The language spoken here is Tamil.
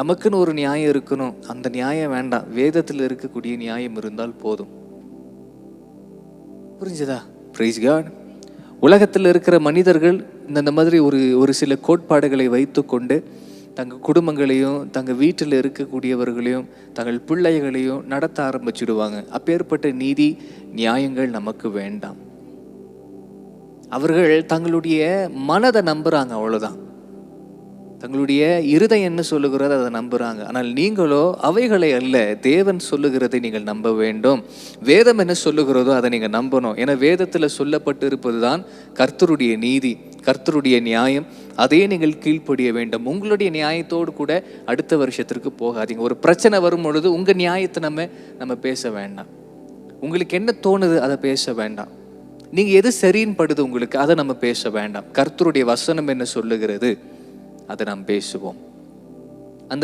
நமக்குன்னு ஒரு நியாயம் இருக்கணும். அந்த நியாயம் வேண்டாம். வேதத்தில் இருக்கக்கூடிய நியாயம் இருந்தால் போதும். புரிஞ்சதா? Praise God. உலகத்தில் இருக்கிற மனிதர்கள் இந்த மாதிரி ஒரு சில கோட்பாடுகளை வைத்து கொண்டு தங்கள் குடும்பங்களையும் தங்கள் வீட்டில் இருக்கக்கூடியவர்களையும் தங்கள் பிள்ளைகளையும் நடத்த ஆரம்பிச்சுடுவாங்க. அப்பேற்பட்ட நீதி நியாயங்கள் நமக்கு வேண்டாம். அவர்கள் தங்களுடைய மனதை நம்புறாங்க, அவ்வளோதான். தங்களுடைய இருதயம் என்ன சொல்லுகிறத அதை நம்புறாங்க. ஆனால் நீங்களோ அவைகளை அல்ல, தேவன் சொல்லுகிறதை நீங்கள் நம்ப வேண்டும். வேதம் என்ன சொல்லுகிறதோ அதை நீங்கள் நம்பணும். ஏன்னா வேதத்தில் சொல்லப்பட்டு இருப்பது தான் கர்த்தருடைய நீதி, கர்த்தருடைய நியாயம். அதையே நீங்கள் கீழ்ப்படிய வேண்டும். உங்களுடைய நியாயத்தோடு கூட அடுத்த வருஷத்திற்கு போகாதீங்க. ஒரு பிரச்சனை வரும் பொழுது உங்கள் நியாயத்தை நம்ம பேச வேண்டாம். உங்களுக்கு என்ன தோணுது அதை பேச வேண்டாம். நீங்கள் எது சரின்னு படுது உங்களுக்கு அதை நம்ம பேச வேண்டாம். கர்த்தருடைய வசனம் என்ன சொல்லுகிறது அதை நாம் பேசுவோம்.